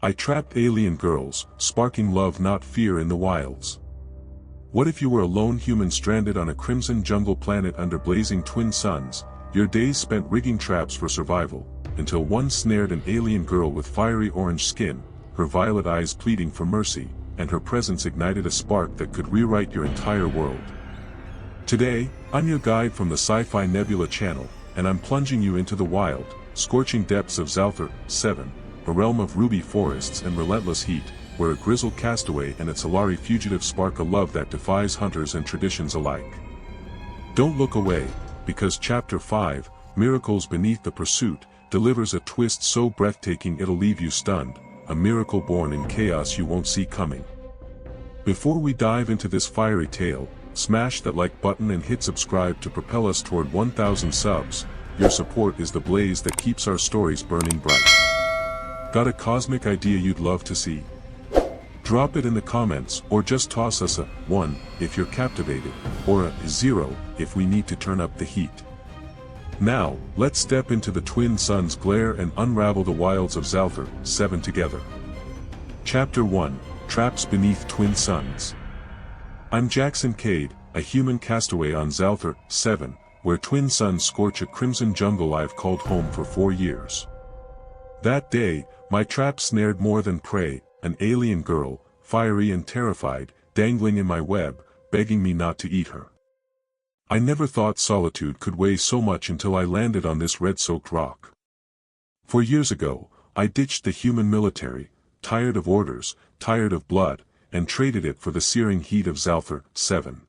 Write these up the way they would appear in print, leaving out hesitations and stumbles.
I trapped alien girls, sparking love not fear in the wilds. What if you were a lone human stranded on a crimson jungle planet under blazing twin suns, your days spent rigging traps for survival, until one snared an alien girl with fiery orange skin, her violet eyes pleading for mercy, and her presence ignited a spark that could rewrite your entire world. Today, I'm your guide from the Sci-Fi Nebula channel, and I'm plunging you into the wild, scorching depths of Zalthar 7, a realm of ruby forests and relentless heat, where a grizzled castaway and a Tzalari fugitive spark a love that defies hunters and traditions alike. Don't look away, because Chapter 5, Miracles Beneath the Pursuit, delivers a twist so breathtaking it'll leave you stunned, a miracle born in chaos you won't see coming. Before we dive into this fiery tale, smash that like button and hit subscribe to propel us toward 1,000 subs. Your support is the blaze that keeps our stories burning bright. Got a cosmic idea you'd love to see? Drop it in the comments, or just toss us a 1 if you're captivated, or a 0 if we need to turn up the heat. Now, let's step into the twin suns' glare and unravel the wilds of Zalthar 7 together. Chapter 1, Traps Beneath Twin Suns. I'm Jaxon Kade, a human castaway on Zalthar 7, where twin suns scorch a crimson jungle I've called home for 4 years. That day, my trap snared more than prey, an alien girl, fiery and terrified, dangling in my web, begging me not to eat her. I never thought solitude could weigh so much until I landed on this red-soaked rock. 4 years ago, I ditched the human military, tired of orders, tired of blood, and traded it for the searing heat of Zalthar 7.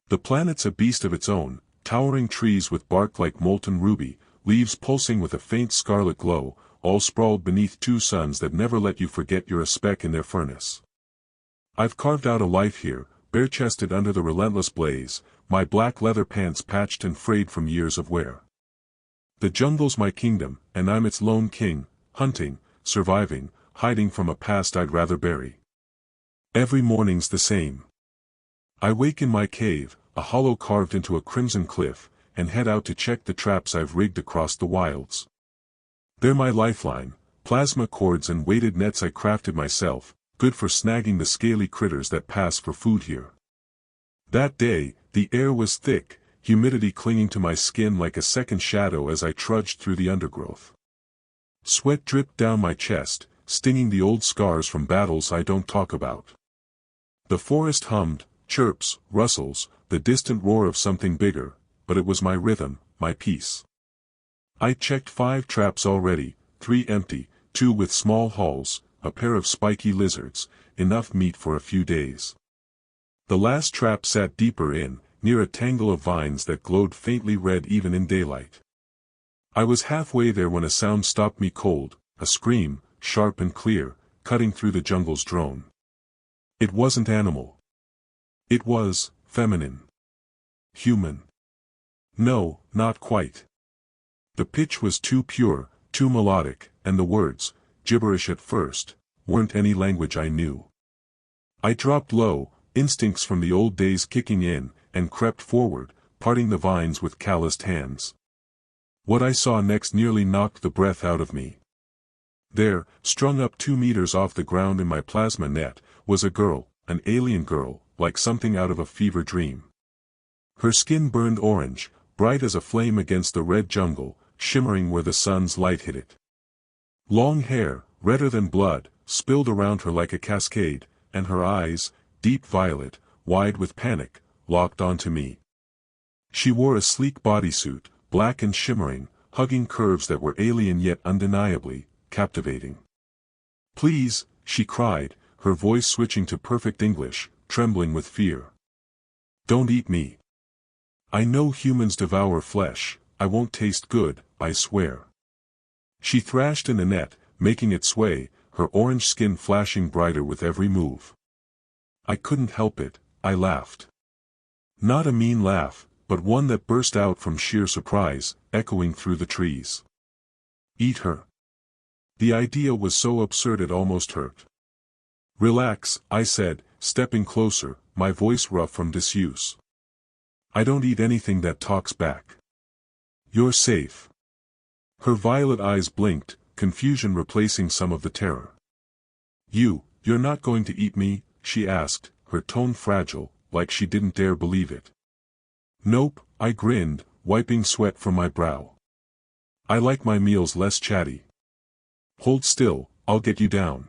The planet's a beast of its own, towering trees with bark like molten ruby, leaves pulsing with a faint scarlet glow, all sprawled beneath two suns that never let you forget you're a speck in their furnace. I've carved out a life here, bare-chested under the relentless blaze, my black leather pants patched and frayed from years of wear. The jungle's my kingdom, and I'm its lone king, hunting, surviving, hiding from a past I'd rather bury. Every morning's the same. I wake in my cave, a hollow carved into a crimson cliff, and head out to check the traps I've rigged across the wilds. They're my lifeline, plasma cords and weighted nets I crafted myself, good for snagging the scaly critters that pass for food here. That day, the air was thick, humidity clinging to my skin like a second shadow as I trudged through the undergrowth. Sweat dripped down my chest, stinging the old scars from battles I don't talk about. The forest hummed, chirps, rustles, the distant roar of something bigger, but it was my rhythm, my peace. I checked 5 traps already, 3 empty, 2 with small hauls, a pair of spiky lizards, enough meat for a few days. The last trap sat deeper in, near a tangle of vines that glowed faintly red even in daylight. I was halfway there when a sound stopped me cold, a scream, sharp and clear, cutting through the jungle's drone. It wasn't animal. It was feminine. Human. No, not quite. The pitch was too pure, too melodic, and the words, gibberish at first, weren't any language I knew. I dropped low, instincts from the old days kicking in, and crept forward, parting the vines with calloused hands. What I saw next nearly knocked the breath out of me. There, strung up 2 meters off the ground in my plasma net, was a girl, an alien girl, like something out of a fever dream. Her skin burned orange, bright as a flame against the red jungle, shimmering where the sun's light hit it. Long hair, redder than blood, spilled around her like a cascade, and her eyes, deep violet, wide with panic, locked onto me. She wore a sleek bodysuit, black and shimmering, hugging curves that were alien yet undeniably captivating. "Please," she cried, her voice switching to perfect English, trembling with fear. "Don't eat me. I know humans devour flesh, I won't taste good, I swear." She thrashed in the net, making it sway, her orange skin flashing brighter with every move. I couldn't help it, I laughed. Not a mean laugh, but one that burst out from sheer surprise, echoing through the trees. Eat her. The idea was so absurd it almost hurt. "Relax," I said, stepping closer, my voice rough from disuse. "I don't eat anything that talks back. You're safe." Her violet eyes blinked, confusion replacing some of the terror. You're not going to eat me?" she asked, her tone fragile, like she didn't dare believe it. "Nope," I grinned, wiping sweat from my brow. "I like my meals less chatty." "Hold still, I'll get you down."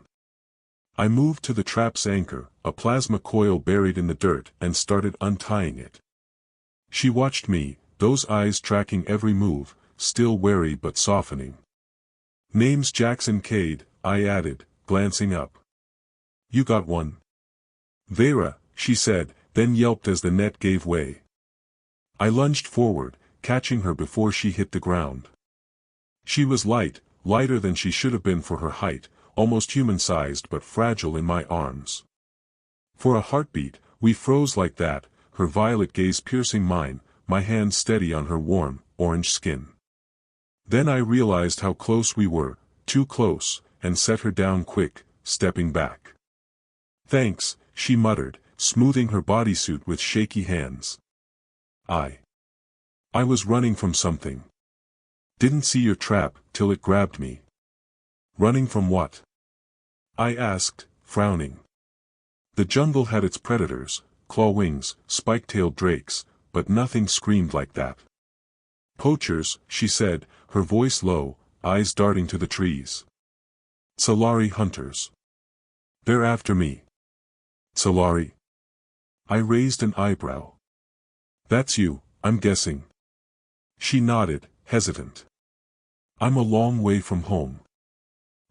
I moved to the trap's anchor, a plasma coil buried in the dirt, and started untying it. She watched me, those eyes tracking every move, still wary but softening. "Name's Jaxon Kade," I added, glancing up. "You got one?" "Veyra," she said, then yelped as the net gave way. I lunged forward, catching her before she hit the ground. She was lighter than she should have been for her height, almost human-sized but fragile in my arms. For a heartbeat, we froze like that, her violet gaze piercing mine, my hand steady on her warm, orange skin. Then I realized how close we were, too close, and set her down quick, stepping back. "Thanks," she muttered, smoothing her bodysuit with shaky hands. I was running from something. Didn't see your trap, till it grabbed me." "Running from what?" I asked, frowning. The jungle had its predators, claw-wings, spike-tailed drakes, but nothing screamed like that. "Poachers," she said, her voice low, eyes darting to the trees. "Tzalari hunters. They're after me." "Tzalari?" I raised an eyebrow. "That's you, I'm guessing." She nodded, hesitant. "I'm a long way from home."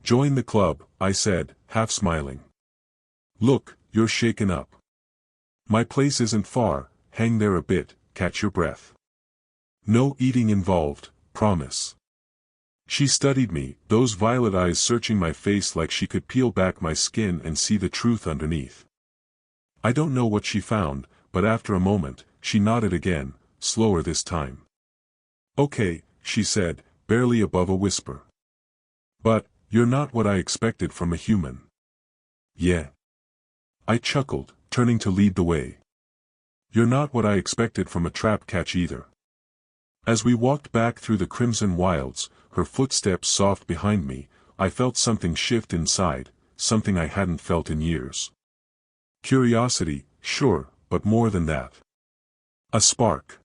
"Join the club," I said, half smiling. "Look, you're shaken up." "My place isn't far, hang there a bit, catch your breath. No eating involved, promise." She studied me, those violet eyes searching my face like she could peel back my skin and see the truth underneath. I don't know what she found, but after a moment, she nodded again, slower this time. "Okay," she said, barely above a whisper. "But, you're not what I expected from a human." "Yeah." I chuckled, turning to lead the way. "You're not what I expected from a trap catch either." As we walked back through the crimson wilds, her footsteps soft behind me, I felt something shift inside, something I hadn't felt in years. Curiosity, sure, but more than that. A spark.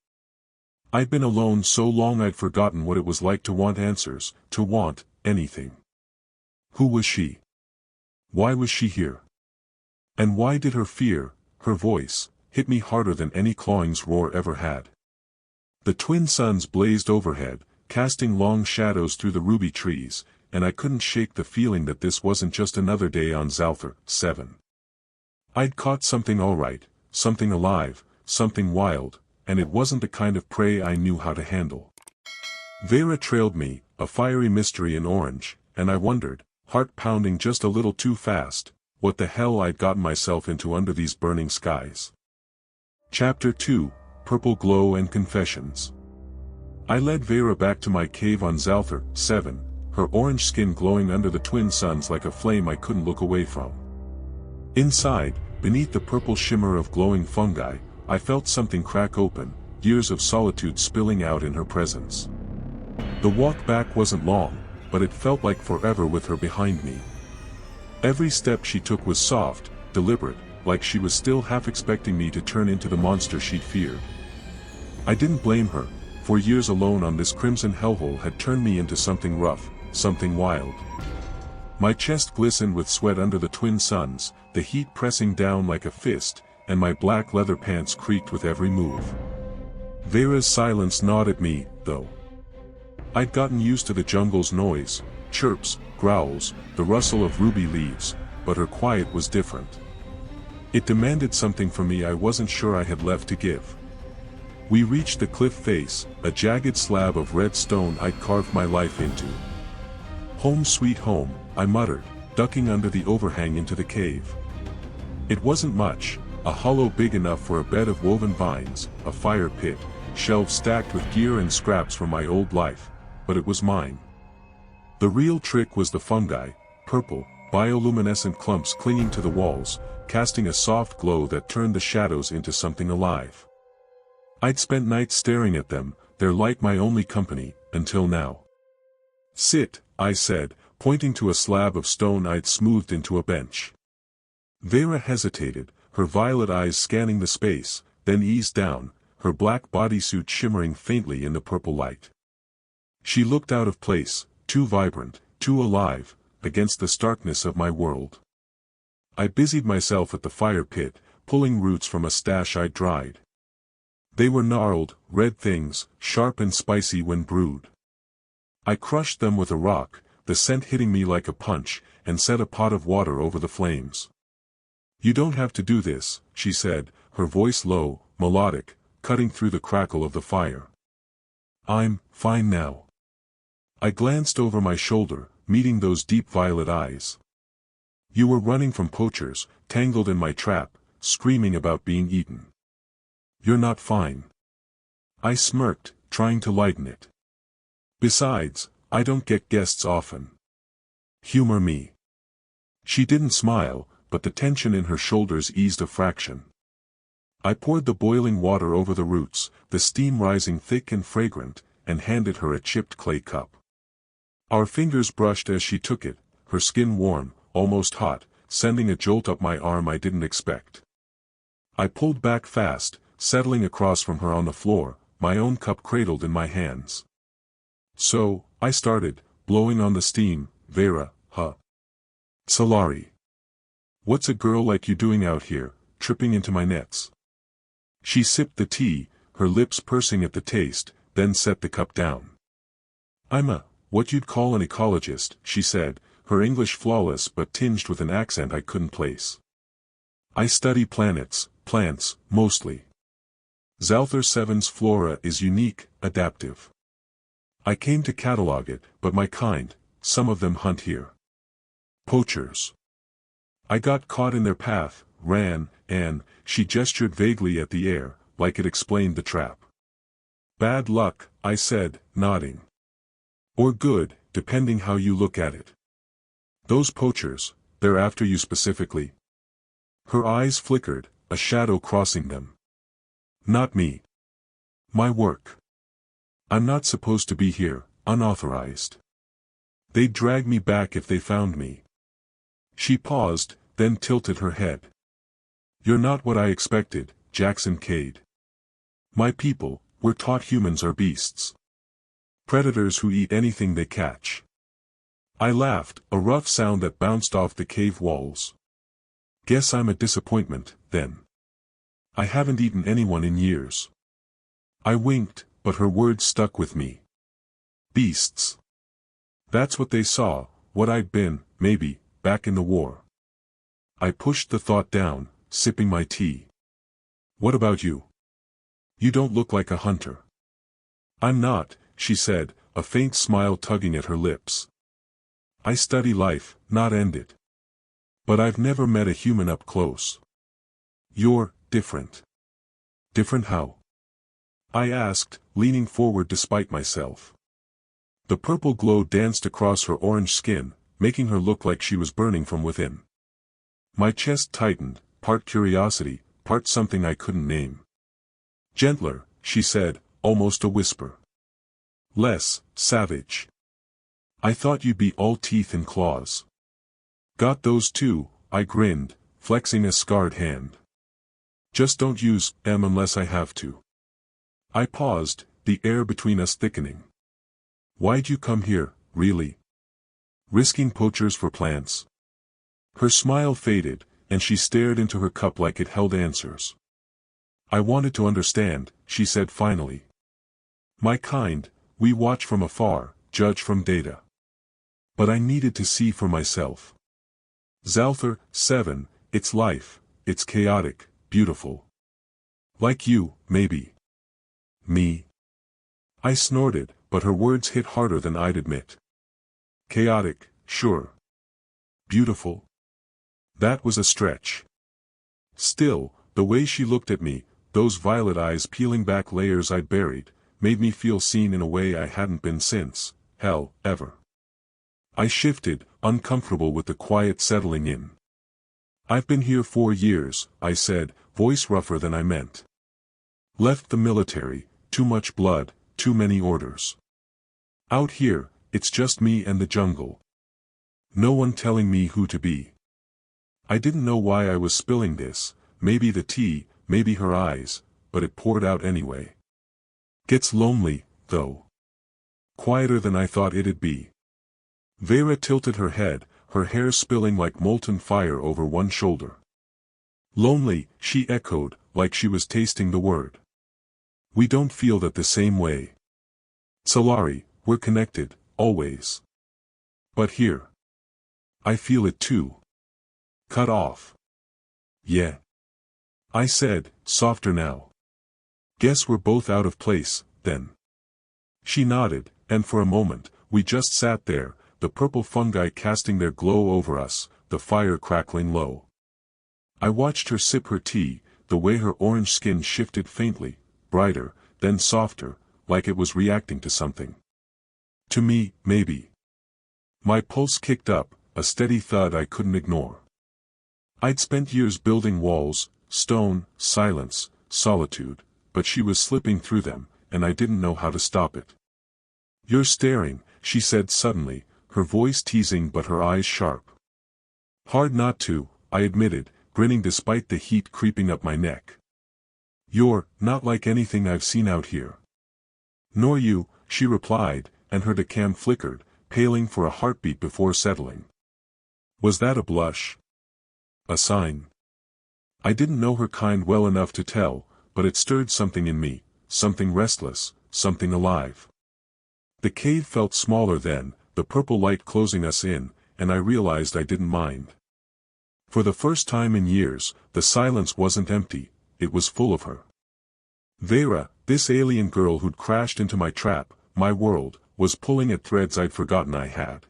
I'd been alone so long I'd forgotten what it was like to want answers, to want anything. Who was she? Why was she here? And why did her fear, her voice, hit me harder than any clawing's roar ever had? The twin suns blazed overhead, casting long shadows through the ruby trees, and I couldn't shake the feeling that this wasn't just another day on Zalthar 7. I'd caught something all right, something alive, something wild, and it wasn't the kind of prey I knew how to handle. Veyra trailed me, a fiery mystery in orange, and I wondered, heart pounding just a little too fast, what the hell I'd gotten myself into under these burning skies. Chapter 2, Purple Glow and Confessions. I led Veyra back to my cave on Zalthar 7, her orange skin glowing under the twin suns like a flame I couldn't look away from. Inside, beneath the purple shimmer of glowing fungi, I felt something crack open, years of solitude spilling out in her presence. The walk back wasn't long, but it felt like forever with her behind me. Every step she took was soft, deliberate, like she was still half expecting me to turn into the monster she'd feared. I didn't blame her, for years alone on this crimson hellhole had turned me into something rough, something wild. My chest glistened with sweat under the twin suns, the heat pressing down like a fist, and my black leather pants creaked with every move. Veyra's silence gnawed at me, though. I'd gotten used to the jungle's noise, chirps, growls, the rustle of ruby leaves, but her quiet was different. It demanded something from me I wasn't sure I had left to give. We reached the cliff face, a jagged slab of red stone I'd carved my life into. "Home sweet home," I muttered, ducking under the overhang into the cave. It wasn't much, a hollow big enough for a bed of woven vines, a fire pit, shelves stacked with gear and scraps from my old life, but it was mine. The real trick was the fungi, purple, bioluminescent clumps clinging to the walls, casting a soft glow that turned the shadows into something alive. I'd spent nights staring at them, their light my only company, until now. "Sit," I said, pointing to a slab of stone I'd smoothed into a bench. Veyra hesitated, her violet eyes scanning the space, then eased down, her black bodysuit shimmering faintly in the purple light. She looked out of place, too vibrant, too alive, against the starkness of my world. I busied myself at the fire pit, pulling roots from a stash I'd dried. They were gnarled, red things, sharp and spicy when brewed. I crushed them with a rock, the scent hitting me like a punch, and set a pot of water over the flames. "You don't have to do this," she said, her voice low, melodic, cutting through the crackle of the fire. "I'm fine now." I glanced over my shoulder, meeting those deep violet eyes. "You were running from poachers, tangled in my trap, screaming about being eaten. You're not fine." I smirked, trying to lighten it. "Besides, I don't get guests often. Humor me." She didn't smile, but the tension in her shoulders eased a fraction. I poured the boiling water over the roots, the steam rising thick and fragrant, and handed her a chipped clay cup. Our fingers brushed as she took it, her skin warm, almost hot, sending a jolt up my arm I didn't expect. I pulled back fast, settling across from her on the floor, my own cup cradled in my hands. "So," I started, blowing on the steam, "Veyra, huh? Tzalari. What's a girl like you doing out here, tripping into my nets?" She sipped the tea, her lips pursing at the taste, then set the cup down. "I'm what you'd call an ecologist," she said, her English flawless but tinged with an accent I couldn't place. "I study planets, plants, mostly. Zalthar 7's flora is unique, adaptive. I came to catalog it, but my kind, some of them hunt here. Poachers. I got caught in their path, ran, and," she gestured vaguely at the air, like it explained the trap. "Bad luck," I said, nodding. "Or good, depending how you look at it. Those poachers, they're after you specifically?" Her eyes flickered, a shadow crossing them. "Not me. My work. I'm not supposed to be here, unauthorized. They'd drag me back if they found me." She paused, then tilted her head. "You're not what I expected, Jaxon Kade. My people, we're taught humans are beasts. Predators who eat anything they catch." I laughed, a rough sound that bounced off the cave walls. "Guess I'm a disappointment, then. I haven't eaten anyone in years." I winked, but her words stuck with me. Beasts. That's what they saw, what I'd been, maybe, back in the war. I pushed the thought down, sipping my tea. "What about you? You don't look like a hunter." "I'm not," she said, a faint smile tugging at her lips. "I study life, not end it. But I've never met a human up close." "You're different." "Different how?" I asked, leaning forward despite myself. The purple glow danced across her orange skin, making her look like she was burning from within. My chest tightened, part curiosity, part something I couldn't name. "Gentler," she said, almost a whisper. "Less savage. I thought you'd be all teeth and claws." "Got those too," I grinned, flexing a scarred hand. "Just don't use them unless I have to." I paused, the air between us thickening. "Why'd you come here, really? Risking poachers for plants?" Her smile faded, and she stared into her cup like it held answers. "I wanted to understand," she said finally. "My kind, we watch from afar, judge from data. But I needed to see for myself. Zalthar 7, it's life, it's chaotic, beautiful. Like you, maybe. Me?" I snorted, but her words hit harder than I'd admit. "Chaotic, sure. Beautiful? That was a stretch." Still, the way she looked at me, those violet eyes peeling back layers I'd buried, made me feel seen in a way I hadn't been since, hell, ever. I shifted, uncomfortable with the quiet settling in. "I've been here 4 years, I said, voice rougher than I meant. "Left the military, too much blood, too many orders. Out here, it's just me and the jungle. No one telling me who to be. I didn't know why I was spilling this, maybe the tea, maybe her eyes, but it poured out anyway. Gets lonely, though. Quieter than I thought it'd be. Veyra tilted her head, her hair spilling like molten fire over one shoulder. Lonely, she echoed, like she was tasting the word. We don't feel that the same way. Tzalari, we're connected, always. But here. I feel it too. Cut off. Yeah. I said, softer now. Guess we're both out of place, then. She nodded, and for a moment, we just sat there, the purple fungi casting their glow over us, the fire crackling low. I watched her sip her tea, the way her orange skin shifted faintly, brighter, then softer, like it was reacting to something. To me, maybe. My pulse kicked up, a steady thud I couldn't ignore. I'd spent years building walls, stone, silence, solitude, but she was slipping through them, and I didn't know how to stop it. You're staring, she said suddenly, her voice teasing but her eyes sharp. Hard not to, I admitted, grinning despite the heat creeping up my neck. You're not like anything I've seen out here. Nor you, she replied, and her decam flickered, paling for a heartbeat before settling. Was that a blush? A sign? I didn't know her kind well enough to tell, but it stirred something in me, something restless, something alive. The cave felt smaller then, the purple light closing us in, and I realized I didn't mind. For the first time in years, the silence wasn't empty, it was full of her. Veyra, this alien girl who'd crashed into my trap, my world, was pulling at threads I'd forgotten I had.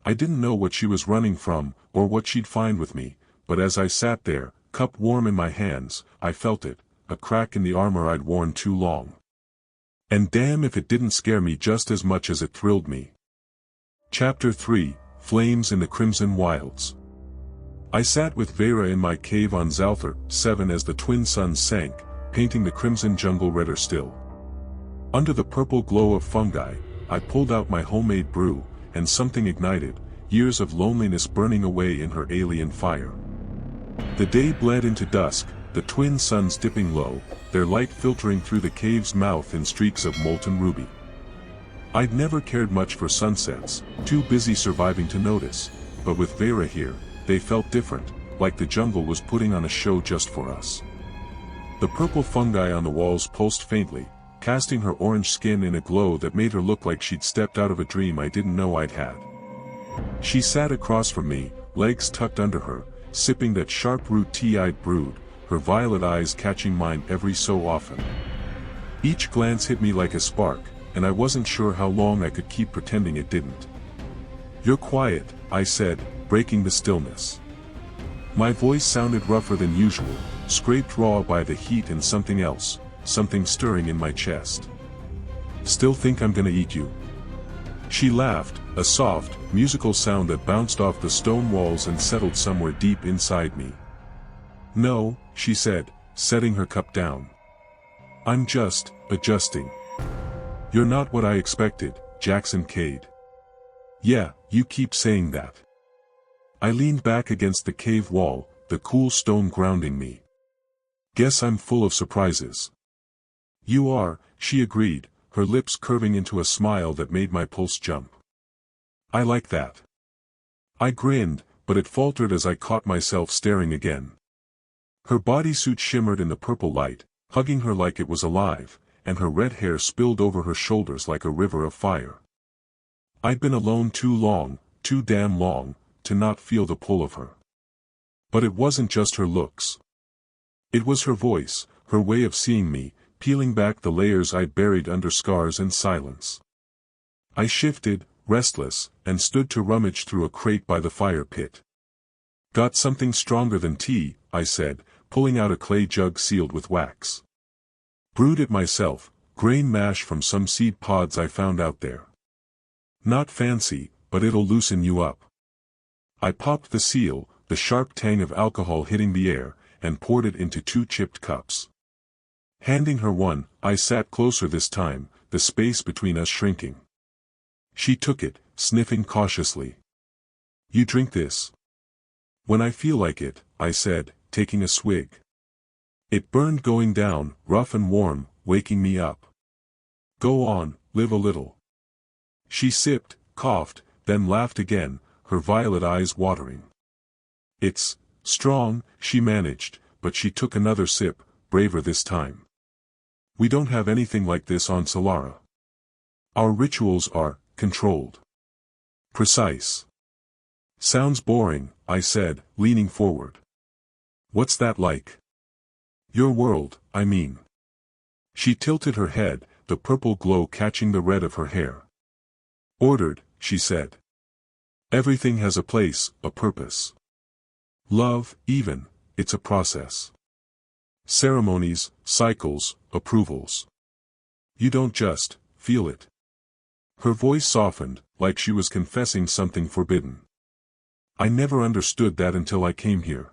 I didn't know what she was running from, or what she'd find with me, but as I sat there, cup warm in my hands, I felt it, a crack in the armor I'd worn too long. And damn if it didn't scare me just as much as it thrilled me. Chapter 3, Flames in the Crimson Wilds. I sat with Veyra in my cave on Zalthar 7 as the twin suns sank, painting the crimson jungle redder still. Under the purple glow of fungi, I pulled out my homemade brew, and something ignited, years of loneliness burning away in her alien fire. The day bled into dusk, the twin suns dipping low, their light filtering through the cave's mouth in streaks of molten ruby. I'd never cared much for sunsets, too busy surviving to notice, but with Veyra here, they felt different, like the jungle was putting on a show just for us. The purple fungi on the walls pulsed faintly, casting her orange skin in a glow that made her look like she'd stepped out of a dream I didn't know I'd had. She sat across from me, legs tucked under her, sipping that sharp root tea I'd brewed, her violet eyes catching mine every so often. Each glance hit me like a spark, and I wasn't sure how long I could keep pretending it didn't. You're quiet, I said, breaking the stillness. My voice sounded rougher than usual, scraped raw by the heat and something else, something stirring in my chest. Still think I'm gonna eat you? She laughed, a soft, musical sound that bounced off the stone walls and settled somewhere deep inside me. No, she said, setting her cup down. I'm just adjusting. You're not what I expected, Jaxon Kade. Yeah, you keep saying that. I leaned back against the cave wall, the cool stone grounding me. Guess I'm full of surprises. You are, she agreed, her lips curving into a smile that made my pulse jump. I like that. I grinned, but it faltered as I caught myself staring again. Her bodysuit shimmered in the purple light, hugging her like it was alive, and her red hair spilled over her shoulders like a river of fire. I'd been alone too long, too damn long, to not feel the pull of her. But it wasn't just her looks. It was her voice, her way of seeing me, peeling back the layers I'd buried under scars and silence. I shifted, restless, and stood to rummage through a crate by the fire pit. Got something stronger than tea, I said, pulling out a clay jug sealed with wax. Brewed it myself, grain mash from some seed pods I found out there. Not fancy, but it'll loosen you up. I popped the seal, the sharp tang of alcohol hitting the air, and poured it into 2 chipped cups. Handing her one, I sat closer this time, the space between us shrinking. She took it, sniffing cautiously. You drink this? When I feel like it, I said, taking a swig. It burned going down, rough and warm, waking me up. Go on, live a little. She sipped, coughed, then laughed again, her violet eyes watering. It's strong, she managed, but she took another sip, braver this time. We don't have anything like this on Tzalari. Our rituals are controlled. Precise. Sounds boring, I said, leaning forward. What's that like? Your world, I mean. She tilted her head, the purple glow catching the red of her hair. Ordered, she said. Everything has a place, a purpose. Love, even, it's a process. Ceremonies, cycles, approvals. You don't just feel it. Her voice softened, like she was confessing something forbidden. I never understood that until I came here.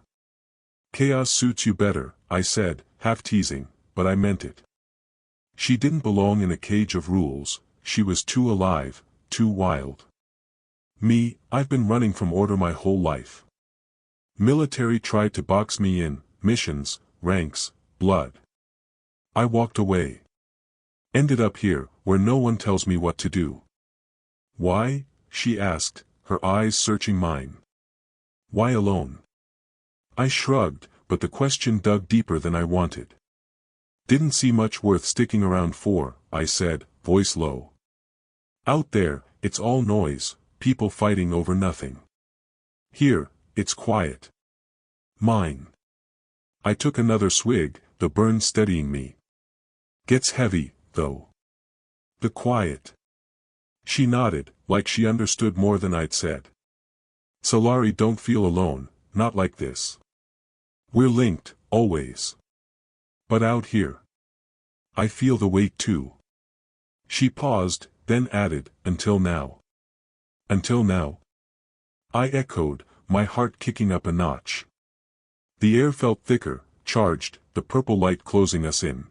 Chaos suits you better, I said, half teasing, but I meant it. She didn't belong in a cage of rules, she was too alive, too wild. Me, I've been running from order my whole life. Military tried to box me in, missions, ranks, blood. I walked away. Ended up here, where no one tells me what to do. Why? She asked, her eyes searching mine. Why alone? I shrugged, but the question dug deeper than I wanted. Didn't see much worth sticking around for, I said, voice low. Out there, it's all noise, people fighting over nothing. Here, it's quiet. Mine. I took another swig, the burn steadying me. Gets heavy, though. The quiet. She nodded, like she understood more than I'd said. Tzalari don't feel alone, not like this. We're linked, always. But out here. I feel the weight too. She paused, then added, until now. Until now? I echoed, my heart kicking up a notch. The air felt thicker, charged, the purple light closing us in.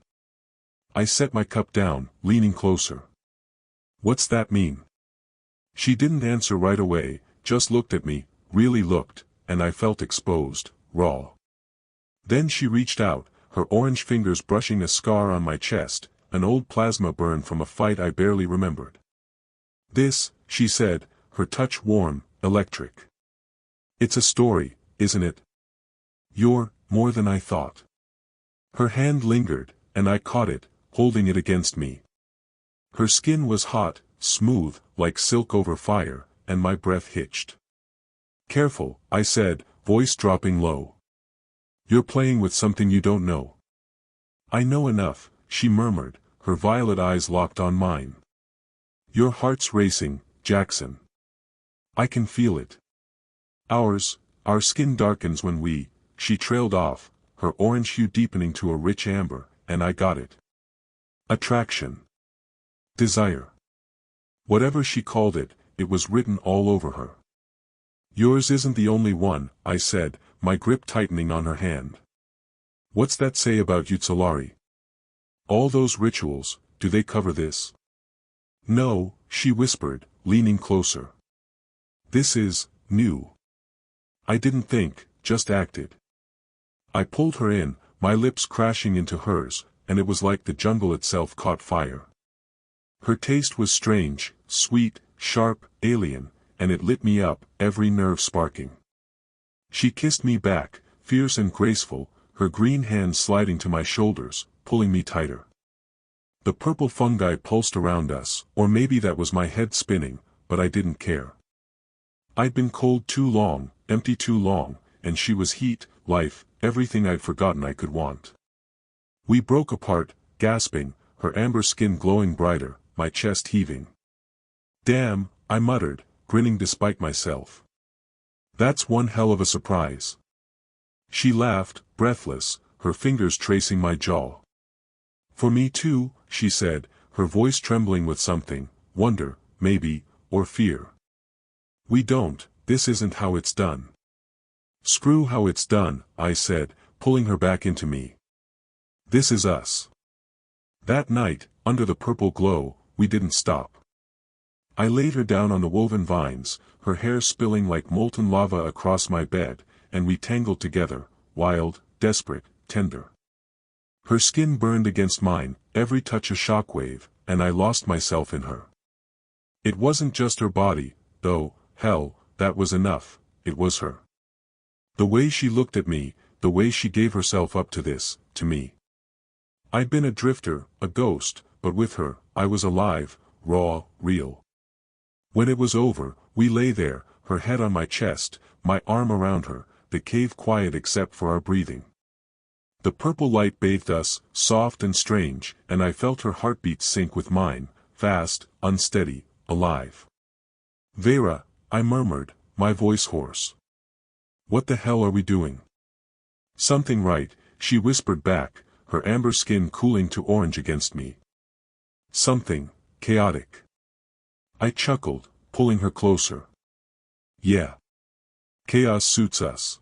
I set my cup down, leaning closer. What's that mean? She didn't answer right away, just looked at me, really looked, and I felt exposed, raw. Then she reached out, her orange fingers brushing a scar on my chest, an old plasma burn from a fight I barely remembered. This, she said, her touch warm, electric. It's a story, isn't it? You're more than I thought. Her hand lingered, and I caught it, holding it against me. Her skin was hot, smooth, like silk over fire, and my breath hitched. Careful, I said, voice dropping low. You're playing with something you don't know. I know enough, she murmured, her violet eyes locked on mine. Your heart's racing, Jaxon. I can feel it. Our skin darkens when she trailed off, her orange hue deepening to a rich amber, and I got it. Attraction. Desire. Whatever she called it, it was written all over her. Yours isn't the only one, I said, my grip tightening on her hand. What's that say about you, Tzalari? All those rituals, do they cover this? No, she whispered, leaning closer. This is new. I didn't think, just acted. I pulled her in, my lips crashing into hers, and it was like the jungle itself caught fire. Her taste was strange, sweet, sharp, alien, and it lit me up, every nerve sparking. She kissed me back, fierce and graceful, her green hands sliding to my shoulders, pulling me tighter. The purple fungi pulsed around us, or maybe that was my head spinning, but I didn't care. I'd been cold too long, empty too long, and she was heat, life, everything I'd forgotten I could want. We broke apart, gasping, her amber skin glowing brighter, my chest heaving. Damn, I muttered, grinning despite myself. That's one hell of a surprise. She laughed, breathless, her fingers tracing my jaw. For me too, she said, her voice trembling with something, wonder, maybe, or fear. We don't, this isn't how it's done. Screw how it's done, I said, pulling her back into me. This is us. That night, under the purple glow, we didn't stop. I laid her down on the woven vines, her hair spilling like molten lava across my bed, and we tangled together, wild, desperate, tender. Her skin burned against mine, every touch a shockwave, and I lost myself in her. It wasn't just her body, though, hell, that was enough, it was her. The way she looked at me, the way she gave herself up to this, to me. I'd been a drifter, a ghost, but with her, I was alive, raw, real. When it was over, we lay there, her head on my chest, my arm around her, the cave quiet except for our breathing. The purple light bathed us, soft and strange, and I felt her heartbeat sync with mine, fast, unsteady, alive. "Veyra," I murmured, my voice hoarse. "What the hell are we doing?" "Something right," she whispered back, her amber skin cooling to orange against me. "Something chaotic." I chuckled, pulling her closer. "Yeah. Chaos suits us."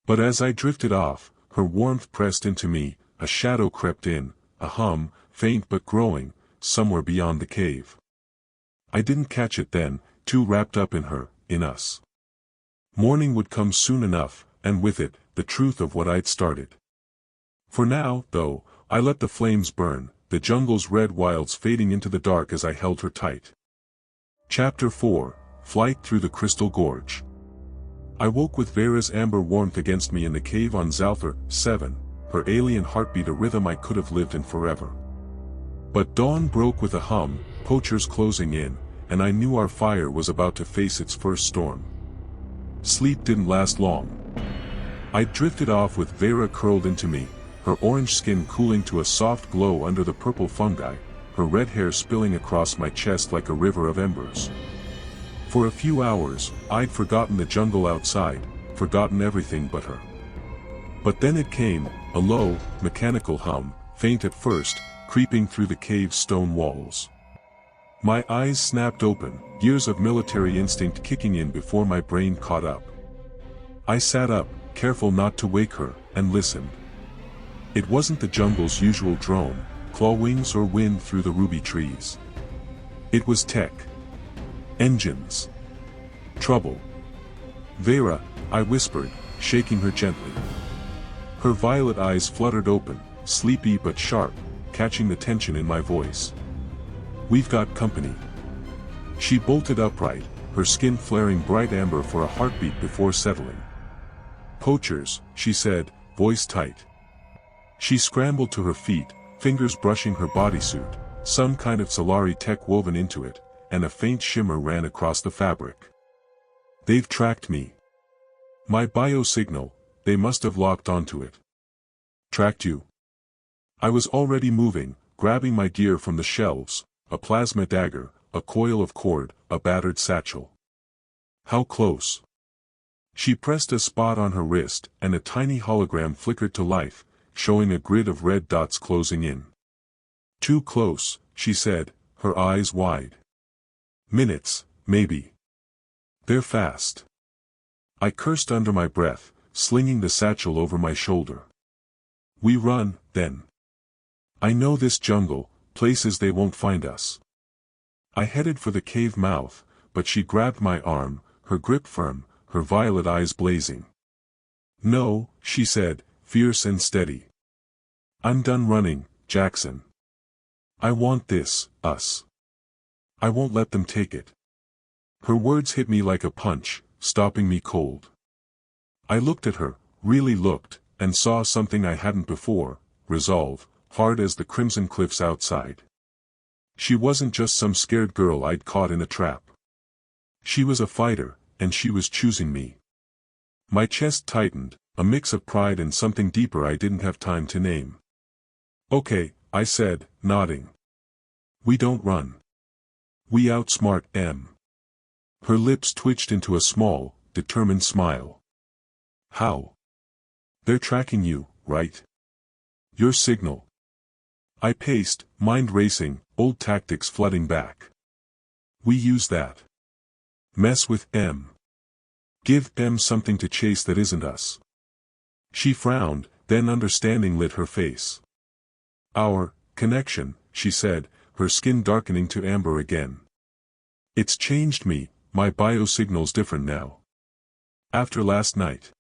But as I drifted off, her warmth pressed into me, a shadow crept in, a hum, faint but growing, somewhere beyond the cave. I didn't catch it then, too wrapped up in her, in us. Morning would come soon enough, and with it, the truth of what I'd started. For now, though, I let the flames burn, the jungle's red wilds fading into the dark as I held her tight. Chapter 4, Flight Through the Crystal Gorge. I woke with Veyra's amber warmth against me in the cave on Zalthar 7, her alien heartbeat a rhythm I could have lived in forever. But dawn broke with a hum, poachers closing in, and I knew our fire was about to face its first storm. Sleep didn't last long. I drifted off with Veyra curled into me, her orange skin cooling to a soft glow under the purple fungi, her red hair spilling across my chest like a river of embers. For a few hours, I'd forgotten the jungle outside, forgotten everything but her. But then it came, a low, mechanical hum, faint at first, creeping through the cave's stone walls. My eyes snapped open, years of military instinct kicking in before my brain caught up. I sat up, careful not to wake her, and listened. It wasn't the jungle's usual drone, claw wings or wind through the ruby trees. It was tech. Engines. Trouble. "Veyra," I whispered, shaking her gently. Her violet eyes fluttered open, sleepy but sharp, catching the tension in my voice. "We've got company." She bolted upright, her skin flaring bright amber for a heartbeat before settling. "Poachers," she said, voice tight. She scrambled to her feet, fingers brushing her bodysuit, some kind of Tzalari tech woven into it, and a faint shimmer ran across the fabric. "They've tracked me. My biosignal, they must have locked onto it." "Tracked you?" I was already moving, grabbing my gear from the shelves, a plasma dagger, a coil of cord, a battered satchel. "How close?" She pressed a spot on her wrist, and a tiny hologram flickered to life, showing a grid of red dots closing in. "Too close," she said, her eyes wide. "Minutes, maybe. They're fast." I cursed under my breath, slinging the satchel over my shoulder. "We run, then. I know this jungle, places they won't find us." I headed for the cave mouth, but she grabbed my arm, her grip firm, her violet eyes blazing. "No," she said, fierce and steady. "I'm done running, Jaxon. I want this, us. I won't let them take it." Her words hit me like a punch, stopping me cold. I looked at her, really looked, and saw something I hadn't before, resolve, hard as the crimson cliffs outside. She wasn't just some scared girl I'd caught in a trap. She was a fighter, and she was choosing me. My chest tightened, a mix of pride and something deeper I didn't have time to name. "Okay," I said, nodding. "We don't run. We outsmart them." Her lips twitched into a small, determined smile. "How?" "They're tracking you, right? Your signal." I paced, mind racing, old tactics flooding back. "We use that. Mess with them. Give them something to chase that isn't us." She frowned, then understanding lit her face. "Our connection," she said, her skin darkening to amber again. It's changed me, my biosignal's different now. After last night.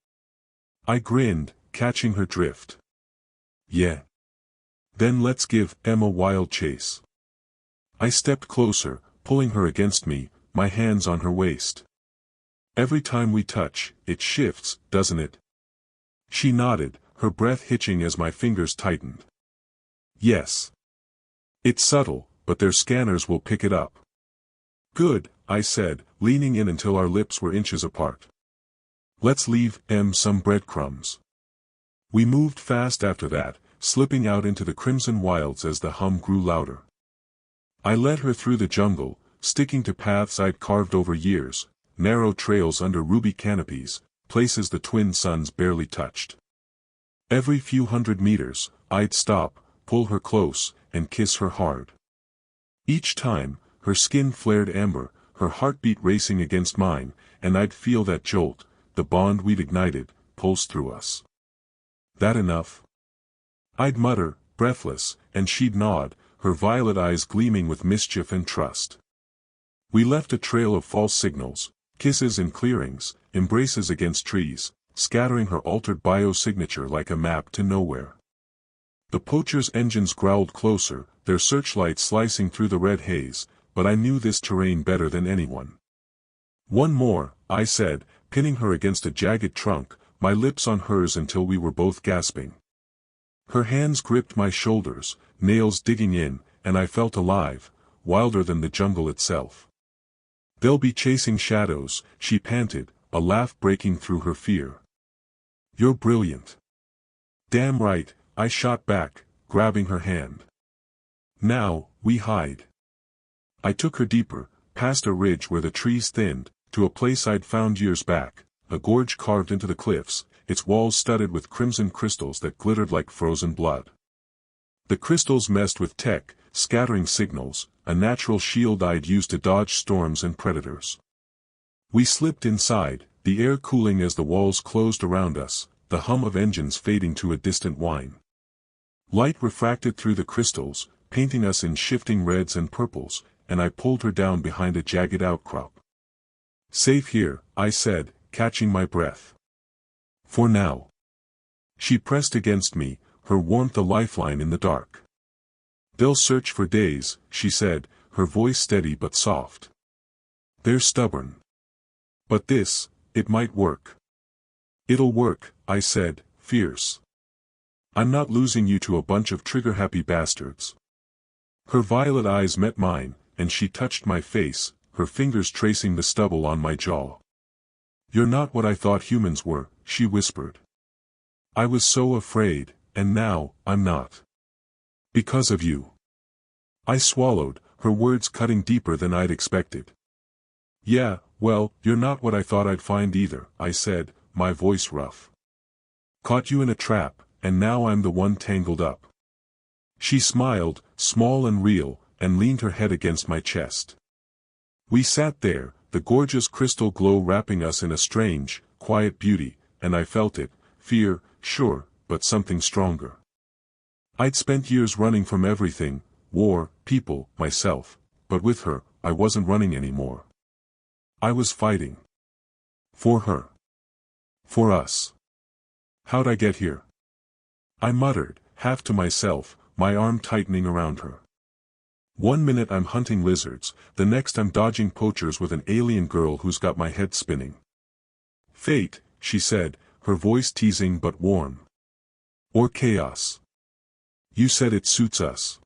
I grinned, catching her drift. Yeah. Then let's give Em a wild chase. I stepped closer, pulling her against me, my hands on her waist. Every time we touch, it shifts, doesn't it? She nodded, her breath hitching as my fingers tightened. Yes. It's subtle, but their scanners will pick it up. Good, I said, leaning in until our lips were inches apart. Let's leave Em some breadcrumbs. We moved fast after that, slipping out into the crimson wilds as the hum grew louder. I led her through the jungle, sticking to paths I'd carved over years, narrow trails under ruby canopies, places the twin suns barely touched. Every few hundred meters, I'd stop, pull her close, and kiss her hard. Each time, her skin flared amber, her heartbeat racing against mine, and I'd feel that jolt, the bond we'd ignited, pulse through us. That enough? I'd mutter, breathless, and she'd nod, her violet eyes gleaming with mischief and trust. We left a trail of false signals, kisses in clearings, embraces against trees, scattering her altered biosignature like a map to nowhere. The poachers' engines growled closer, their searchlights slicing through the red haze, but I knew this terrain better than anyone. One more, I said, pinning her against a jagged trunk, my lips on hers until we were both gasping. Her hands gripped my shoulders, nails digging in, and I felt alive, wilder than the jungle itself. They'll be chasing shadows, she panted, a laugh breaking through her fear. You're brilliant. Damn right, I shot back, grabbing her hand. Now, we hide. I took her deeper, past a ridge where the trees thinned, to a place I'd found years back, a gorge carved into the cliffs, its walls studded with crimson crystals that glittered like frozen blood. The crystals messed with tech, scattering signals, a natural shield I'd used to dodge storms and predators. We slipped inside, the air cooling as the walls closed around us, the hum of engines fading to a distant whine. Light refracted through the crystals, painting us in shifting reds and purples, and I pulled her down behind a jagged outcrop. Safe here, I said, catching my breath. For now. She pressed against me, her warmth a lifeline in the dark. They'll search for days, she said, her voice steady but soft. They're stubborn. But this, it might work. It'll work, I said, fierce. I'm not losing you to a bunch of trigger-happy bastards. Her violet eyes met mine, and she touched my face, her fingers tracing the stubble on my jaw. You're not what I thought humans were, she whispered. I was so afraid, and now, I'm not. Because of you. I swallowed, her words cutting deeper than I'd expected. Yeah, well, you're not what I thought I'd find either, I said, my voice rough. Caught you in a trap, and now I'm the one tangled up. She smiled, small and real, and leaned her head against my chest. We sat there, the gorgeous crystal glow wrapping us in a strange, quiet beauty, and I felt it, fear, sure, but something stronger. I'd spent years running from everything, war, people, myself, but with her, I wasn't running anymore. I was fighting. For her. For us. How'd I get here? I muttered, half to myself, my arm tightening around her. 1 minute I'm hunting lizards, the next I'm dodging poachers with an alien girl who's got my head spinning. Fate, she said, her voice teasing but warm. Or chaos. You said it suits us.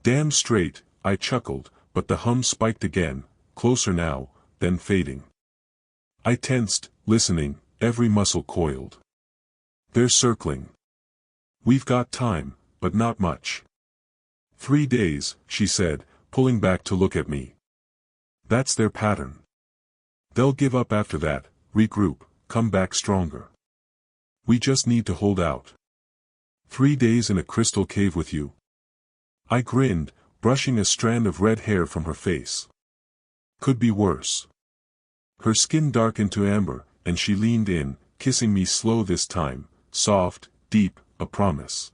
Damn straight, I chuckled, but the hum spiked again, closer now, then fading. I tensed, listening, every muscle coiled. They're circling. We've got time, but not much. 3 days, she said, pulling back to look at me. That's their pattern. They'll give up after that, regroup, come back stronger. We just need to hold out. 3 days in a crystal cave with you. I grinned, brushing a strand of red hair from her face. Could be worse. Her skin darkened to amber, and she leaned in, kissing me slow this time, soft, deep, a promise.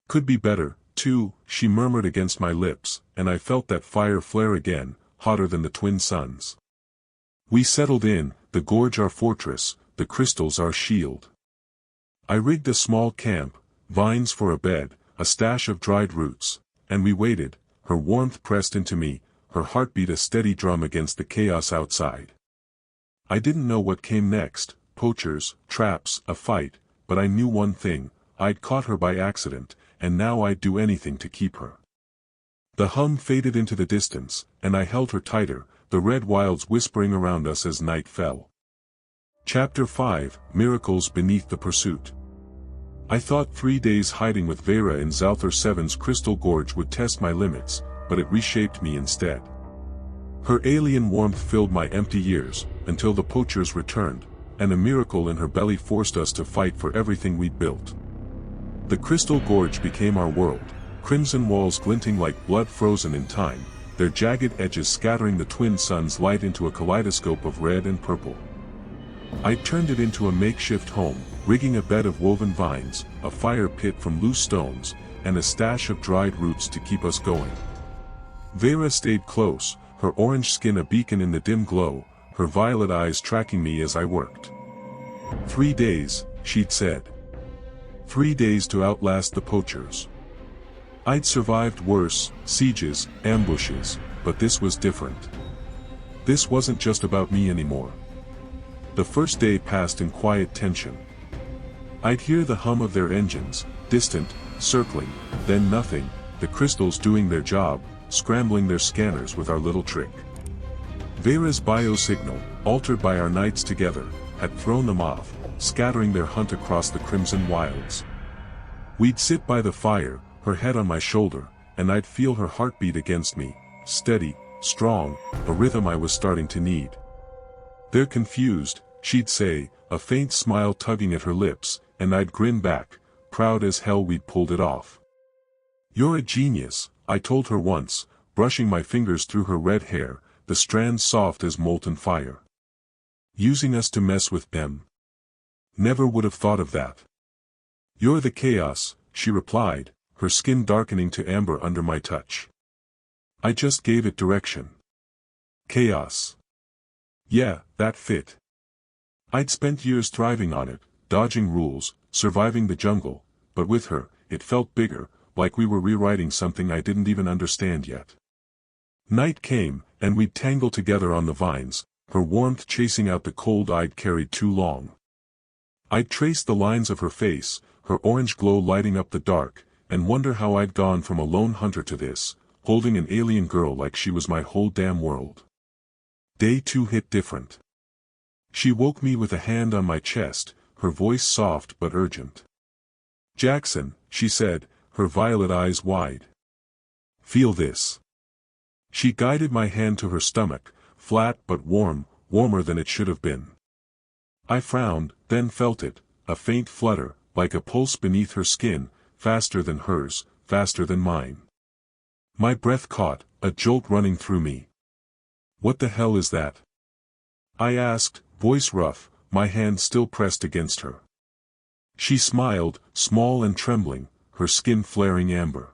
Could be better, too, she murmured against my lips, and I felt that fire flare again, hotter than the twin suns. We settled in, the gorge our fortress, the crystals our shield. I rigged a small camp, vines for a bed, a stash of dried roots, and we waited, her warmth pressed into me, her heartbeat a steady drum against the chaos outside. I didn't know what came next, poachers, traps, a fight, but I knew one thing, I'd caught her by accident, and now I'd do anything to keep her. The hum faded into the distance, and I held her tighter, the red wilds whispering around us as night fell. Chapter 5, Miracles Beneath the Pursuit. I thought 3 days hiding with Veyra in Zalthar 7's Crystal Gorge would test my limits, but it reshaped me instead. Her alien warmth filled my empty years, until the poachers returned, and a miracle in her belly forced us to fight for everything we'd built. The Crystal Gorge became our world, crimson walls glinting like blood frozen in time, their jagged edges scattering the twin suns' light into a kaleidoscope of red and purple. I turned it into a makeshift home, rigging a bed of woven vines, a fire pit from loose stones, and a stash of dried roots to keep us going. Veyra stayed close, her orange skin a beacon in the dim glow, her violet eyes tracking me as I worked. 3 days, she'd said. 3 days to outlast the poachers. I'd survived worse, sieges, ambushes, but this was different. This wasn't just about me anymore. The first day passed in quiet tension. I'd hear the hum of their engines, distant, circling, then nothing, the crystals doing their job, scrambling their scanners with our little trick. Veyra's biosignal, altered by our nights together, had thrown them off, scattering their hunt across the crimson wilds. We'd sit by the fire, her head on my shoulder, and I'd feel her heartbeat against me, steady, strong, a rhythm I was starting to need. "They're confused," she'd say, a faint smile tugging at her lips, and I'd grin back, proud as hell we'd pulled it off. "You're a genius," I told her once, brushing my fingers through her red hair, the strands soft as molten fire. "Using us to mess with them. Never would have thought of that." "You're the chaos," she replied, her skin darkening to amber under my touch. "I just gave it direction." Chaos. Yeah, that fit. I'd spent years thriving on it, dodging rules, surviving the jungle, but with her, it felt bigger, like we were rewriting something I didn't even understand yet. Night came, and we'd tangle together on the vines, her warmth chasing out the cold I'd carried too long. I'd trace the lines of her face, her orange glow lighting up the dark, and wonder how I'd gone from a lone hunter to this, holding an alien girl like she was my whole damn world. Day 2 hit different. She woke me with a hand on my chest, her voice soft but urgent. "Jaxon," she said, her violet eyes wide. "Feel this." She guided my hand to her stomach, flat but warm, warmer than it should have been. I frowned, then felt it, a faint flutter, like a pulse beneath her skin, faster than hers, faster than mine. My breath caught, a jolt running through me. "What the hell is that?" I asked, voice rough, my hand still pressed against her. She smiled, small and trembling, her skin flaring amber.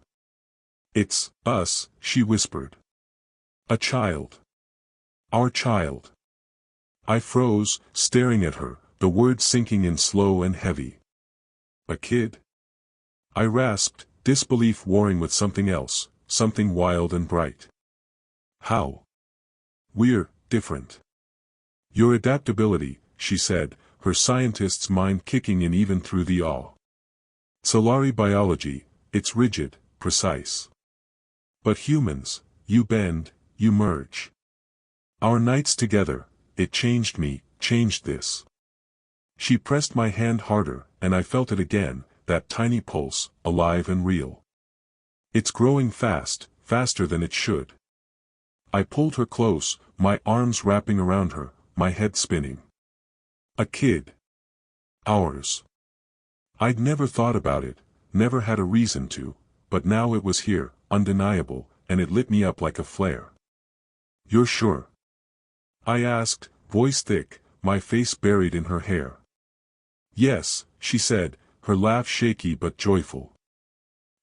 "It's us," she whispered. "A child. Our child." I froze, staring at her, the words sinking in slow and heavy. "A kid?" I rasped, disbelief warring with something else, something wild and bright. "How? We're different." "Your adaptability," she said, her scientist's mind kicking in even through the awe. "Tzalari biology, it's rigid, precise. But humans, you bend, you merge. Our nights together, it changed me, changed this." She pressed my hand harder, and I felt it again, that tiny pulse, alive and real. "It's growing fast, faster than it should." I pulled her close, my arms wrapping around her, my head spinning. "A kid. Ours." I'd never thought about it, never had a reason to, but now it was here, undeniable, and it lit me up like a flare. "You're sure?" I asked, voice thick, my face buried in her hair. "Yes," she said, her laugh shaky but joyful.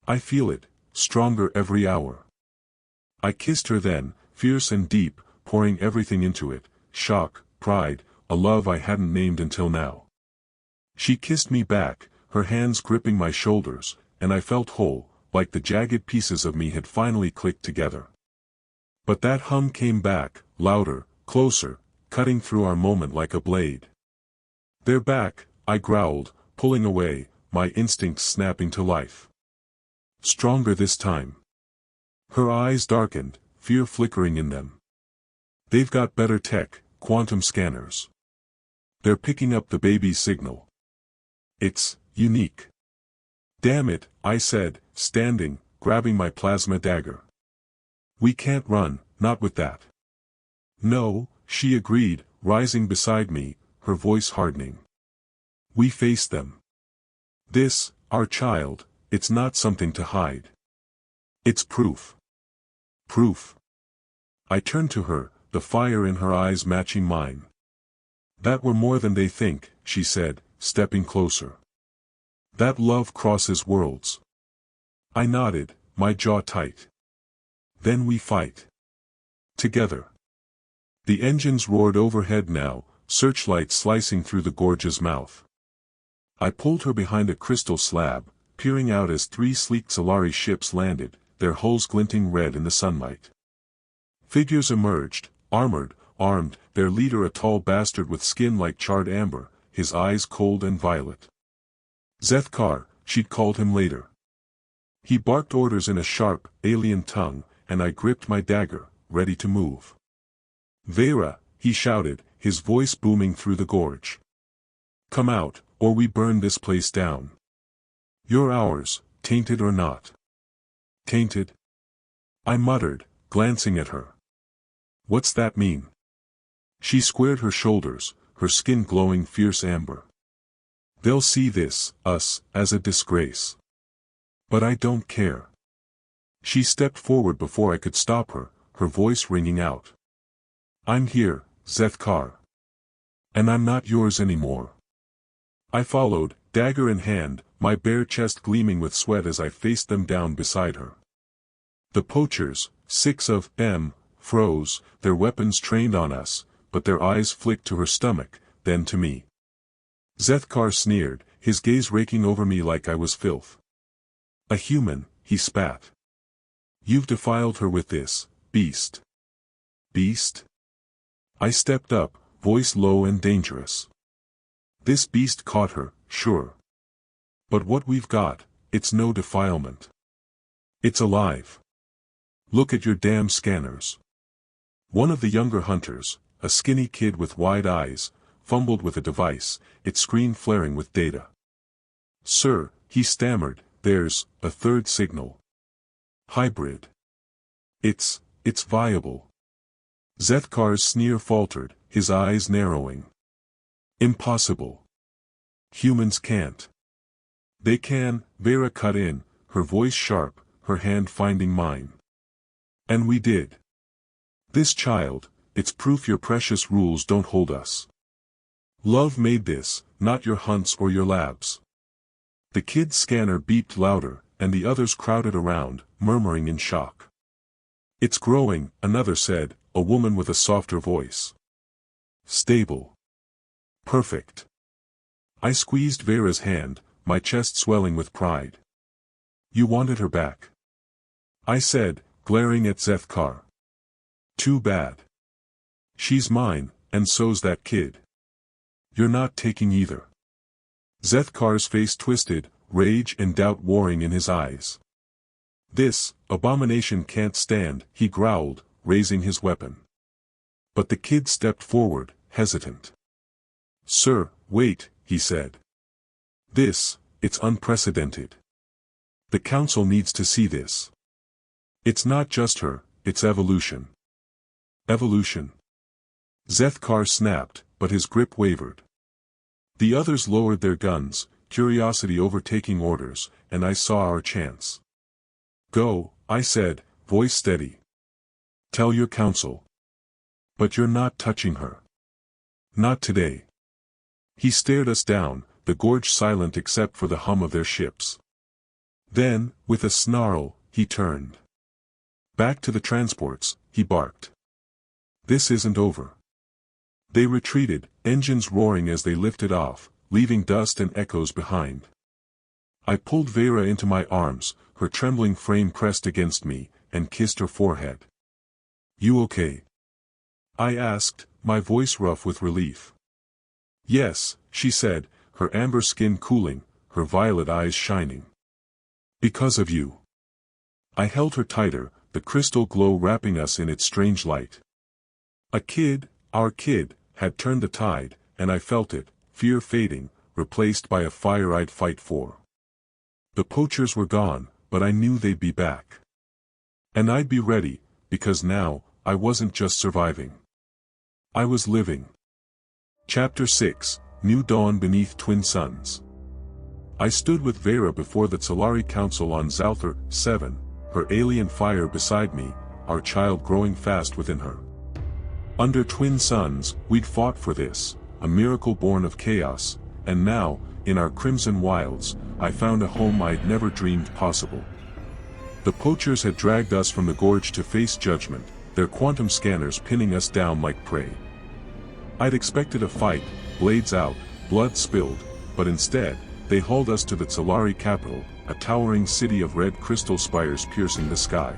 "I feel it, stronger every hour." I kissed her then, fierce and deep, pouring everything into it, shock, pride, a love I hadn't named until now. She kissed me back, her hands gripping my shoulders, and I felt whole, like the jagged pieces of me had finally clicked together. But that hum came back, louder, closer, cutting through our moment like a blade. "They're back," I growled, pulling away, my instincts snapping to life. Stronger this time. Her eyes darkened, fear flickering in them. "They've got better tech, quantum scanners. They're picking up the baby's signal. It's unique." "Damn it," I said, standing, grabbing my plasma dagger. "We can't run, not with that." "No," she agreed, rising beside me, her voice hardening. "We face them. This, our child, it's not something to hide. It's proof. Proof." I turned to her, the fire in her eyes matching mine. "That we're more than they think," she said, stepping closer. "That love crosses worlds." I nodded, my jaw tight. "Then we fight. Together." The engines roared overhead now, searchlights slicing through the gorge's mouth. I pulled her behind a crystal slab, peering out as 3 sleek Tzalari ships landed, their hulls glinting red in the sunlight. Figures emerged, armored, armed, their leader a tall bastard with skin like charred amber, his eyes cold and violet. Zethkar, she'd called him later. He barked orders in a sharp, alien tongue, and I gripped my dagger, ready to move. "Veyra," he shouted, his voice booming through the gorge. "Come out, or we burn this place down. You're ours, tainted or not." "Tainted?" I muttered, glancing at her. "What's that mean?" She squared her shoulders, her skin glowing fierce amber. "They'll see this, us, as a disgrace. But I don't care." She stepped forward before I could stop her, her voice ringing out. "I'm here, Zethkar. And I'm not yours anymore." I followed, dagger in hand, my bare chest gleaming with sweat as I faced them down beside her. The poachers, 6 of them, froze, their weapons trained on us, but their eyes flicked to her stomach, then to me. Zethkar sneered, his gaze raking over me like I was filth. "A human," he spat. "You've defiled her with this, beast." "Beast?" I stepped up, voice low and dangerous. "This beast caught her, sure. But what we've got, it's no defilement. It's alive. Look at your damn scanners." One of the younger hunters, a skinny kid with wide eyes, fumbled with a device, its screen flaring with data. "Sir," he stammered, "there's a third signal. Hybrid. It's viable." Zethkar's sneer faltered, his eyes narrowing. "Impossible. Humans can't." "They can," Veyra cut in, her voice sharp, her hand finding mine. "And we did. This child, it's proof your precious rules don't hold us. Love made this, not your hunts or your labs." The kid's scanner beeped louder, and the others crowded around, murmuring in shock. "It's growing," another said, a woman with a softer voice. "Stable. Perfect." I squeezed Veyra's hand, my chest swelling with pride. "You wanted her back," I said, glaring at Zethkar. "Too bad. She's mine, and so's that kid." "You're not taking either." Zethkar's face twisted, rage and doubt warring in his eyes. "This abomination can't stand," he growled, raising his weapon. But the kid stepped forward, hesitant. "Sir, wait," he said. It's unprecedented. The council needs to see this. It's not just her, it's evolution." "Evolution?" Zethkar snapped, but his grip wavered. The others lowered their guns, curiosity overtaking orders, and I saw our chance. "Go," I said, voice steady. "Tell your council. But you're not touching her. Not today." He stared us down, the gorge silent except for the hum of their ships. Then, with a snarl, he turned. "Back to the transports," he barked. This isn't over. They retreated, engines roaring as they lifted off, leaving dust and echoes behind. I pulled Veyra into my arms, her trembling frame pressed against me, and kissed her forehead. You okay? I asked, my voice rough with relief. Yes, she said, her amber skin cooling, her violet eyes shining. Because of you. I held her tighter, the crystal glow wrapping us in its strange light. A kid, our kid, had turned the tide, and I felt it, fear fading, replaced by a fire I'd fight for. The poachers were gone, but I knew they'd be back. And I'd be ready, because now, I wasn't just surviving. I was living. Chapter 6, New Dawn Beneath Twin Suns. I stood with Veyra before the Tzalari Council on Zalthar 7, her alien fire beside me, our child growing fast within her. Under twin suns, we'd fought for this, a miracle born of chaos, and now, in our crimson wilds, I found a home I'd never dreamed possible. The poachers had dragged us from the gorge to face judgment, their quantum scanners pinning us down like prey. I'd expected a fight, blades out, blood spilled, but instead, they hauled us to the Tzalari capital, a towering city of red crystal spires piercing the sky.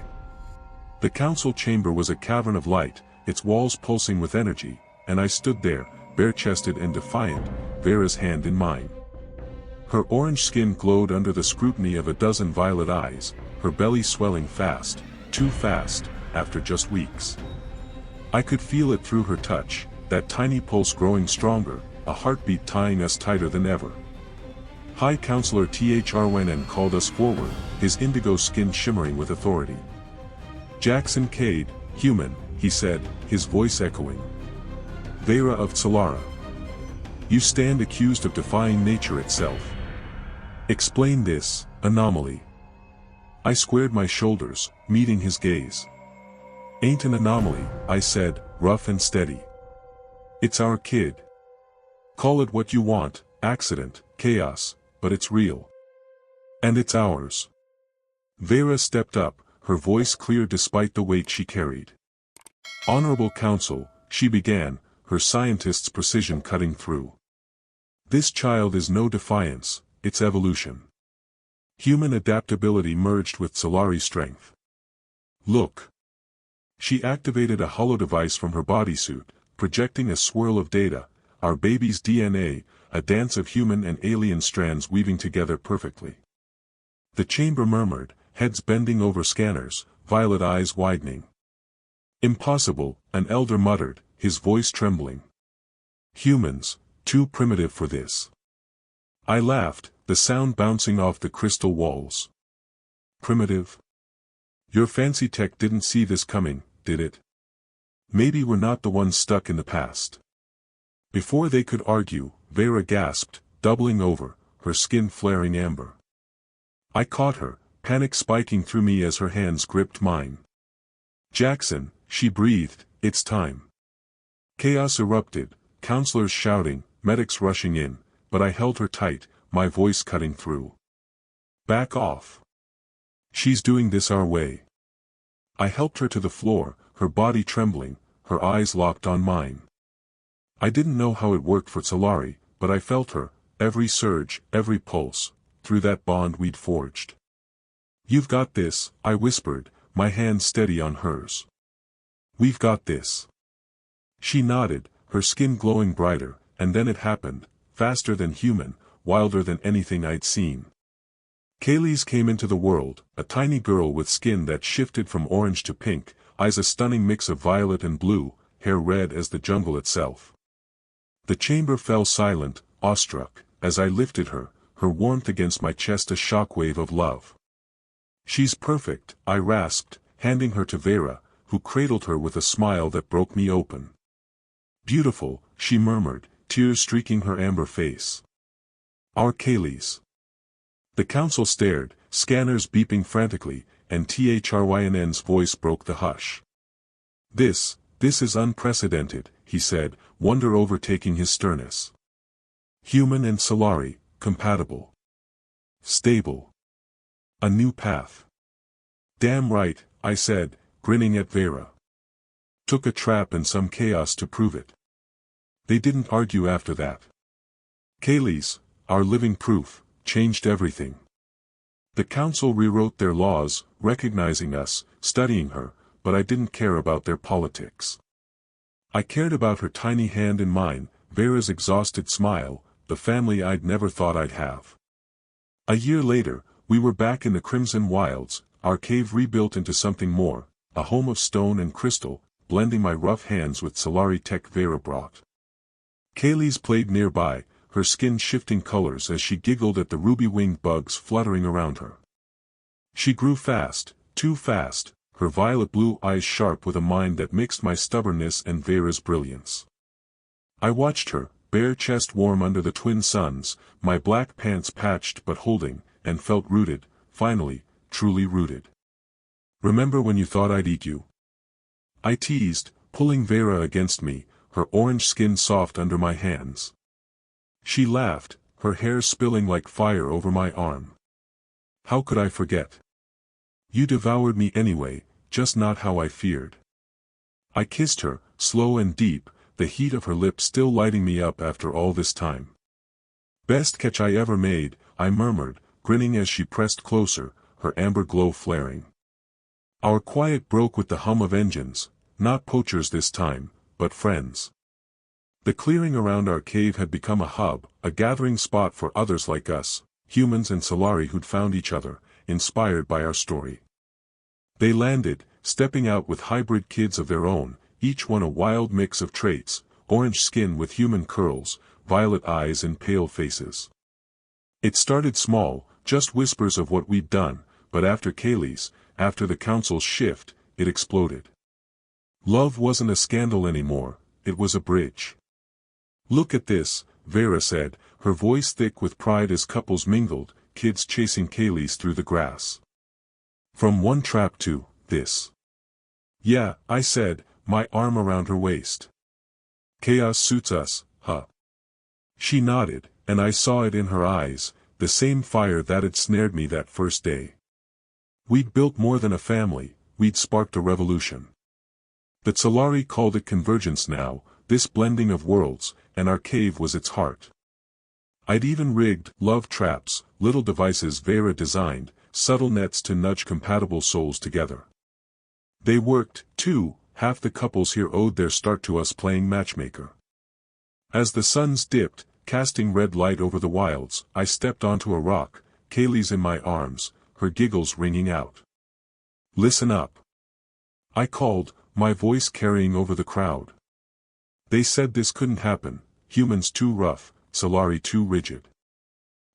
The council chamber was a cavern of light, its walls pulsing with energy, and I stood there, bare-chested and defiant, Veyra's hand in mine. Her orange skin glowed under the scrutiny of a dozen violet eyes, her belly swelling fast, too fast, after just weeks. I could feel it through her touch, that tiny pulse growing stronger, a heartbeat tying us tighter than ever. High Counselor Thryn called us forward, his indigo skin shimmering with authority. Jaxon Kade, human, he said, his voice echoing. Veyra of Tzalari. You stand accused of defying nature itself. Explain this anomaly. I squared my shoulders, meeting his gaze. Ain't an anomaly, I said, rough and steady. It's our kid. Call it what you want, accident, chaos, but it's real. And it's ours. Veyra stepped up, her voice clear despite the weight she carried. Honorable Council, she began, her scientist's precision cutting through. This child is no defiance, it's evolution. Human adaptability merged with Tzalari strength. Look. She activated a holodevice from her bodysuit, projecting a swirl of data, our baby's DNA, a dance of human and alien strands weaving together perfectly. The chamber murmured, heads bending over scanners, violet eyes widening. Impossible, an elder muttered, his voice trembling. Humans, too primitive for this. I laughed, the sound bouncing off the crystal walls. Primitive? Your fancy tech didn't see this coming, did it? Maybe we're not the ones stuck in the past. Before they could argue, Veyra gasped, doubling over, her skin flaring amber. I caught her, panic spiking through me as her hands gripped mine. Jaxon, she breathed, it's time. Chaos erupted, counselors shouting, medics rushing in, but I held her tight, my voice cutting through. Back off. She's doing this our way. I helped her to the floor, her body trembling, her eyes locked on mine. I didn't know how it worked for Tzalari, but I felt her, every surge, every pulse, through that bond we'd forged. You've got this, I whispered, my hand steady on hers. We've got this. She nodded, her skin glowing brighter, and then it happened, faster than human, wilder than anything I'd seen. Kaylee's came into the world, a tiny girl with skin that shifted from orange to pink, eyes a stunning mix of violet and blue, hair red as the jungle itself. The chamber fell silent, awestruck, as I lifted her, her warmth against my chest a shockwave of love. She's perfect, I rasped, handing her to Veyra, who cradled her with a smile that broke me open. Beautiful, she murmured, tears streaking her amber face. Our Kaylee's. The council stared, scanners beeping frantically, and Thryn's voice broke the hush. This is unprecedented, he said, wonder overtaking his sternness. Human and Tzalari, compatible. Stable. A new path. Damn right, I said, grinning at Veyra. Took a trap and some chaos to prove it. They didn't argue after that. Kaylee's, our living proof, changed everything. The council rewrote their laws, recognizing us, studying her, but I didn't care about their politics. I cared about her tiny hand in mine, Veyra's exhausted smile, the family I'd never thought I'd have. A year later, we were back in the Crimson Wilds, our cave rebuilt into something more, a home of stone and crystal, blending my rough hands with Tzalari tech Veyra brought. Kaylee's played nearby, her skin shifting colors as she giggled at the ruby-winged bugs fluttering around her. She grew fast, too fast, her violet-blue eyes sharp with a mind that mixed my stubbornness and Veyra's brilliance. I watched her, bare chest warm under the twin suns, my black pants patched but holding, and felt rooted, finally, truly rooted. Remember when you thought I'd eat you? I teased, pulling Veyra against me, her orange skin soft under my hands. She laughed, her hair spilling like fire over my arm. How could I forget? You devoured me anyway, just not how I feared. I kissed her, slow and deep, the heat of her lips still lighting me up after all this time. Best catch I ever made, I murmured, grinning as she pressed closer, her amber glow flaring. Our quiet broke with the hum of engines, not poachers this time, but friends. The clearing around our cave had become a hub, a gathering spot for others like us, humans and Tzalari who'd found each other, inspired by our story. They landed, stepping out with hybrid kids of their own, each one a wild mix of traits, orange skin with human curls, violet eyes and pale faces. It started small, just whispers of what we'd done, but after Kaylee's, after the council's shift, it exploded. Love wasn't a scandal anymore, it was a bridge. Look at this, Veyra said, her voice thick with pride as couples mingled, kids chasing Kaylee's through the grass. From one trap to this. Yeah, I said, my arm around her waist. Chaos suits us, huh? She nodded, and I saw it in her eyes, the same fire that had snared me that first day. We'd built more than a family, we'd sparked a revolution. The Tzalari called it convergence now, this blending of worlds, and our cave was its heart. I'd even rigged love traps, little devices Veyra designed, subtle nets to nudge compatible souls together. They worked, too, half the couples here owed their start to us playing matchmaker. As the suns dipped, casting red light over the wilds, I stepped onto a rock, Kaylee's in my arms, her giggles ringing out. Listen up. I called, my voice carrying over the crowd. They said this couldn't happen, humans too rough, Tzalari too rigid.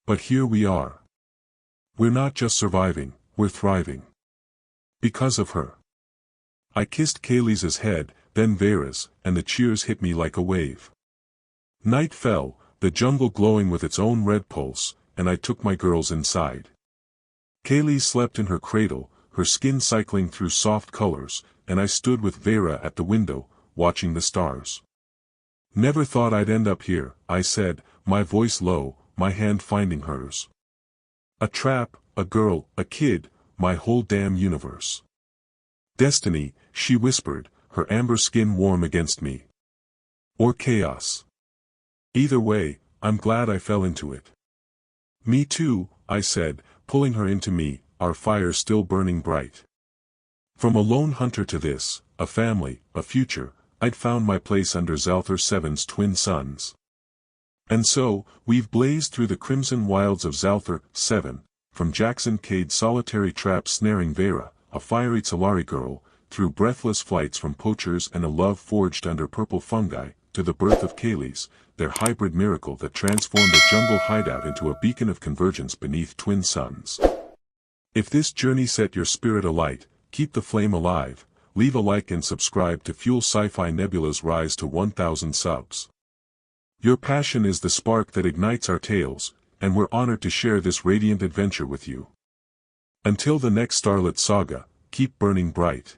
But here we are. We're not just surviving, we're thriving. Because of her. I kissed Kaylee's head, then Veyra's, and the cheers hit me like a wave. Night fell, the jungle glowing with its own red pulse, and I took my girls inside. Kaylee slept in her cradle, her skin cycling through soft colors, and I stood with Veyra at the window, watching the stars. Never thought I'd end up here, I said, my voice low, my hand finding hers. A trap, a girl, a kid, my whole damn universe. Destiny, she whispered, her amber skin warm against me. Or chaos. Either way, I'm glad I fell into it. Me too, I said, pulling her into me, our fire still burning bright. From a lone hunter to this, a family, a future, I'd found my place under Zalthar Seven's twin suns. And so, we've blazed through the crimson wilds of Zalthar 7, from Jaxon Kade's solitary trap snaring Veyra, a fiery Tzalari girl, through breathless flights from poachers and a love forged under purple fungi, to the birth of Kaylee's, their hybrid miracle that transformed a jungle hideout into a beacon of convergence beneath twin suns. If this journey set your spirit alight, keep the flame alive, leave a like and subscribe to fuel Sci-Fi Nebula's rise to 1,000 subs. Your passion is the spark that ignites our tales, and we're honored to share this radiant adventure with you. Until the next Starlit Saga, keep burning bright.